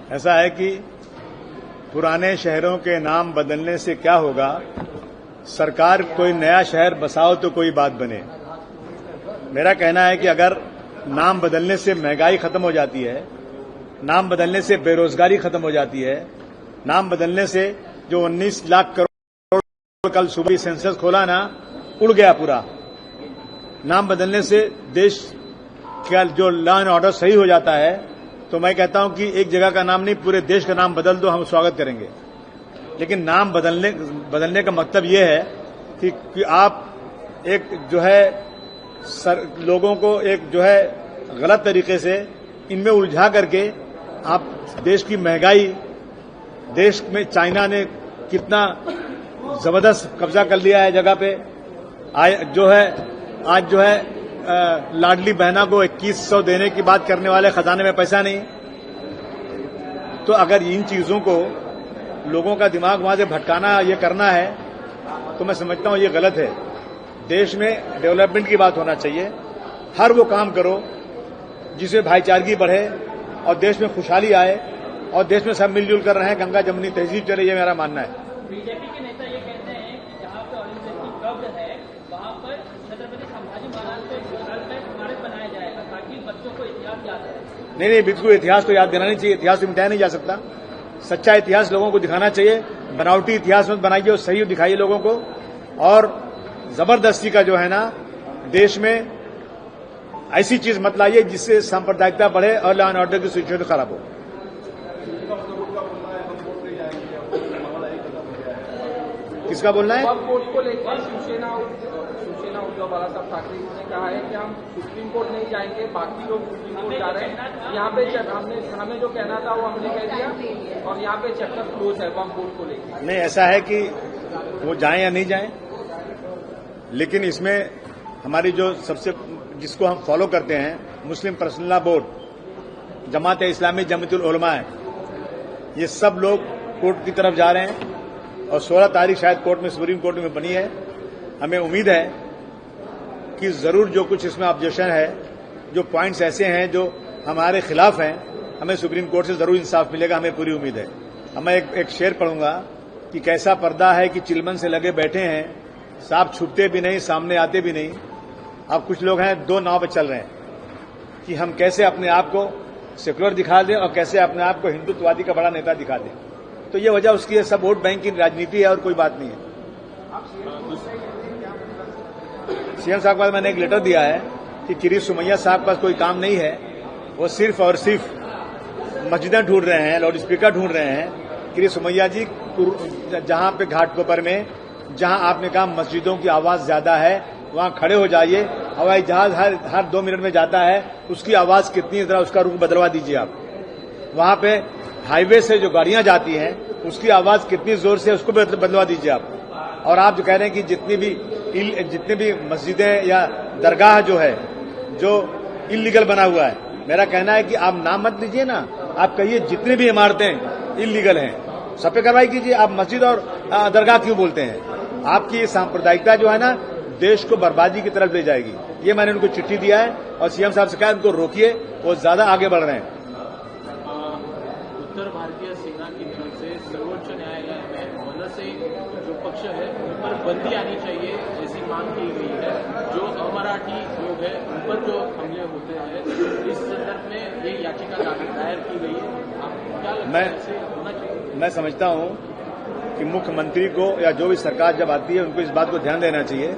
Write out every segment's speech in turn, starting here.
ऐसा है कि पुराने शहरों के नाम बदलने से क्या होगा, सरकार कोई नया शहर बसाओ तो कोई बात बने। मेरा कहना है कि अगर नाम बदलने से महंगाई खत्म हो जाती है, नाम बदलने से बेरोजगारी खत्म हो जाती है, नाम बदलने से जो 19 लाख करोड़ कल सुबह सेंसस खोला ना, उड़ गया पूरा। नाम बदलने से देश का जो लॉ एंड ऑर्डर सही हो जाता है, तो मैं कहता हूं कि एक जगह का नाम नहीं, पूरे देश का नाम बदल दो, हम स्वागत करेंगे। लेकिन नाम बदलने का मतलब यह है कि आप एक जो है लोगों को एक जो है गलत तरीके से इनमें उलझा करके आप देश की महंगाई, देश में चाइना ने कितना जबरदस्त कब्जा कर लिया है जगह पे, आज जो है लाडली बहना को 2100 देने की बात करने वाले खजाने में पैसा नहीं। तो अगर इन चीजों को लोगों का दिमाग वहां से भटकाना, ये करना है, तो मैं समझता हूं ये गलत है। देश में डेवलपमेंट की बात होना चाहिए। हर वो काम करो जिससे भाईचारगी बढ़े और देश में खुशहाली आए और देश में सब मिलजुल कर रहे हैं, गंगा जमुनी तहजीब चले, ये मेरा मानना है। बीजेपी के नेता ये कहते हैं कि जहां पे ऑरेंज की कब्ज है वहां पर छत्रपति संभाजी महाराज को स्मारक बनाया जाएगा ताकि बच्चों को इतिहास याद रहे। नहीं, बिल्कुल इतिहास तो याद देना नहीं चाहिए। इतिहास तो मिटाया नहीं जा सकता। सच्चा इतिहास लोगों को दिखाना चाहिए। बनावटी इतिहास मत बनाइए और सही दिखाइए लोगों को। और जबरदस्ती का जो है ना, देश में ऐसी चीज मत लाइए जिससे सांप्रदायिकता बढ़े और लॉ एंड ऑर्डर की सिचुएशन खराब हो। किसका बोलना है? कोर्ट को लेकर शिवसेना उद्धव बाला साहब ठाकरे ने कहा है कि हम सुप्रीम कोर्ट नहीं जाएंगे, बाकी लोग सुप्रीम कोर्ट जा रहे हैं। यहाँ पे हमें जो कहना था वो हमने कह दिया और यहाँ पे चैप्टर क्लोज है वक्फ बोर्ड को लेकर। नहीं, ऐसा है कि वो जाएं या नहीं जाएं, लेकिन इसमें हमारी जो सबसे जिसको हम फॉलो करते हैं, मुस्लिम personal law board, Jamaat Islami, Jamiatul उलमा है, ये सब लोग कोर्ट की तरफ जा रहे हैं और 16 तारीख शायद कोर्ट में, सुप्रीम कोर्ट में बनी है। हमें उम्मीद है कि जरूर जो कुछ इसमें ऑब्जेक्शन है, जो पॉइंट्स ऐसे हैं जो हमारे खिलाफ हैं, हमें सुप्रीम कोर्ट से जरूर इंसाफ मिलेगा, हमें पूरी उम्मीद है। अब मैं एक शेर पढ़ूंगा कि कैसा पर्दा है कि चिलमन से लगे बैठे हैं, सांप छुपते भी नहीं, सामने आते भी नहीं। अब कुछ लोग हैं दो नाव पर चल रहे हैं कि हम कैसे अपने आप को सेकुलर दिखा दें और कैसे अपने आप को हिंदुत्ववादी का बड़ा नेता दिखा दें। तो ये वजह उसकी है, सब वोट बैंक की राजनीति है और कोई बात नहीं है। सीएम साहब के पास मैंने एक लेटर दिया है कि किरी सुमैया साहब के पास कोई काम नहीं है, वो सिर्फ और सिर्फ मस्जिदें ढूंढ रहे हैं, लाउड स्पीकर ढूंढ रहे हैं। किरी सुमैया जी, जहां पे घाटकोपर में जहां आपने कहा मस्जिदों की आवाज ज्यादा है, वहां खड़े हो जाइए। हवाई जहाज हर 2 मिनट में जाता है, उसकी आवाज कितनी, जरा उसका रुख बदलवा दीजिए आप। वहां पे हाईवे से जो गाड़ियां जाती हैं उसकी आवाज कितनी जोर से, उसको बदलवा दीजिए आप। और आप जो कह रहे हैं कि जितनी भी मस्जिदें या दरगाह जो है जो इलीगल बना हुआ है, मेरा कहना है कि आप नाम मत लीजिए ना, आप कहिए जितनी भी इमारतें इलीगल हैं सब पे कार्रवाई कीजिए। आप मस्जिद और दरगाह क्यों बोलते हैं? आपकी सांप्रदायिकता जो है ना, देश को बर्बादी की तरफ ले जाएगी। ये मैंने उनको चिट्ठी दिया है और सीएम साहब से कहा उनको रोकिए, वो ज्यादा आगे बढ़ रहे हैं। उत्तर भारतीय सेना की तरफ से सर्वोच्च न्यायालय में वजह से जो पक्ष है उन पर बंदी आनी चाहिए ऐसी मांग की गई है। जो अमराठी लोग हैं उन पर जो हमले होते हैं, इस संदर्भ में ये याचिका दायर की गई है। आप क्या लगता है ऐसे होना चाहिए? मैं समझता हूं कि मुख्यमंत्री को या जो भी सरकार जब आती है उनको इस बात को ध्यान देना चाहिए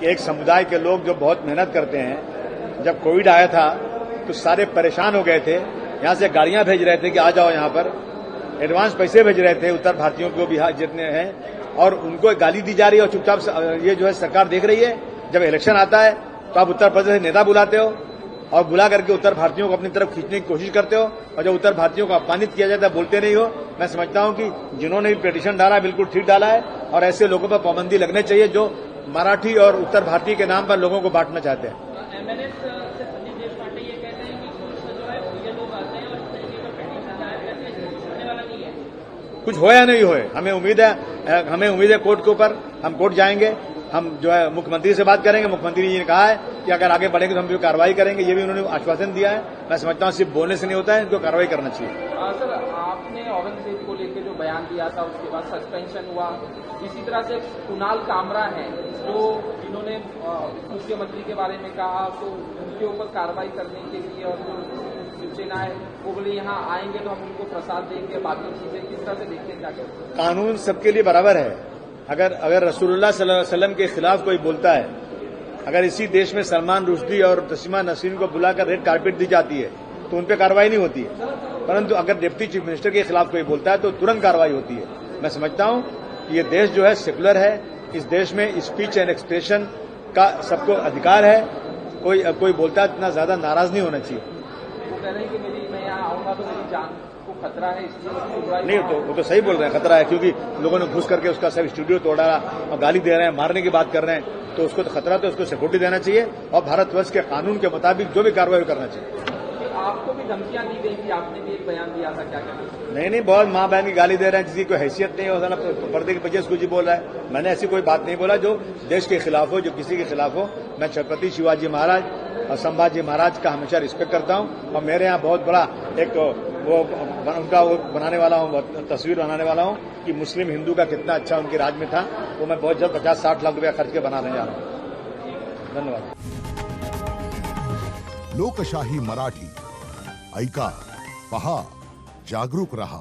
कि एक समुदाय के लोग जो बहुत मेहनत करते हैं, जब कोविड आया था तो सारे परेशान हो गए थे, यहां से गाड़ियां भेज रहे थे कि आ जाओ यहां पर, एडवांस पैसे भेज रहे थे उत्तर भारतीयों को, बिहार जितने हैं, और उनको गाली दी जा रही है और चुपचाप ये जो है सरकार देख रही है। जब इलेक्शन आता है तो आप उत्तर प्रदेश से नेता बुलाते हो और बुला करके उत्तर भारतीयों को अपनी तरफ खींचने की कोशिश करते हो, और जब उत्तर भारतीयों को अपमानित किया जाता है बोलते नहीं हो। मैं समझता हूं कि जिन्होंने भी पिटीशन डाला बिल्कुल ठीक डाला है और ऐसे लोगों पर पाबंदी लगनी चाहिए जो मराठी और उत्तर भारतीय के नाम पर लोगों को बांटना चाहते हैं। कुछ हो या नहीं होए, हमें उम्मीद है कोर्ट के ऊपर, हम कोर्ट जाएंगे, हम जो है मुख्यमंत्री से बात करेंगे। मुख्यमंत्री जी ने कहा है कि अगर आगे बढ़ेंगे तो हम भी कार्रवाई करेंगे, ये भी उन्होंने आश्वासन दिया है। मैं समझता हूं सिर्फ बोलने से नहीं होता है, इनको कार्रवाई करना चाहिए। आपने औरंगजेब को लेकर जो बयान दिया था उसके बाद सस्पेंशन हुआ। इसी तरह से कुणाल कामरा हैं जो इन्होंने मुख्यमंत्री के बारे में कहा, तो उनके ऊपर कार्रवाई करने के लिए और जो शिवसेना है वो बोले यहाँ आएंगे तो हम उनको प्रसाद देंगे, बाकी चीजें किस तरह से देखते क्या कहते? कानून सबके लिए बराबर है। अगर रसूलुल्लाह सल्लल्लाहु अलैहि वसल्लम के खिलाफ कोई बोलता है, अगर इसी देश में सलमान रुश्दी और तस्लीमा नसरीन को बुलाकर रेड कार्पेट दी जाती है तो उन पर कार्रवाई नहीं होती है, परंतु अगर डिप्टी चीफ मिनिस्टर के खिलाफ कोई बोलता है तो तुरंत कार्रवाई होती है। मैं समझता हूं कि ये देश जो है सेकुलर है, इस देश में स्पीच एंड एक्सप्रेशन का सबको अधिकार है। कोई बोलता है इतना ज्यादा नाराज नहीं होना चाहिए। वो कह रहे हैं कि मैं यहाँ आऊंगा तो मेरी जान को खतरा है, इसलिए नहीं, वो तो सही बोल रहे हैं, खतरा है, क्योंकि लोगों ने घुस करके उसका सब स्टूडियो तोड़ा और गाली दे रहे हैं, मारने की बात कर रहे हैं, तो उसको तो खतरा, तो उसको सिक्योरिटी देना चाहिए और भारतवर्ष के कानून के मुताबिक जो भी कार्रवाई करना चाहिए। आपको भी धमकियां दी गई थी, आपने भी एक बयान दिया था, क्या कहना? नहीं, बहुत माँ बहन की गाली दे रहे हैं, जिसकी कोई हैसियत नहीं हो, पर्दे के पीछे कुछ बोल रहा है। मैंने ऐसी कोई बात नहीं बोला जो देश के खिलाफ हो, जो किसी के खिलाफ हो। मैं छत्रपति शिवाजी महाराज और संभाजी महाराज का हमेशा रिस्पेक्ट करता हूं और मेरे यहाँ बहुत बड़ा एक उनका बनाने वाला हूं, तस्वीर बनाने वाला हूं कि मुस्लिम हिंदू का कितना अच्छा उनके राज में था। वो मैं बहुत जल्द 50-60 लाख रुपया खर्च के बनाने जा रहा हूं। धन्यवाद। लोकशाही मराठी ऐका, पहा, जागरूक रहा।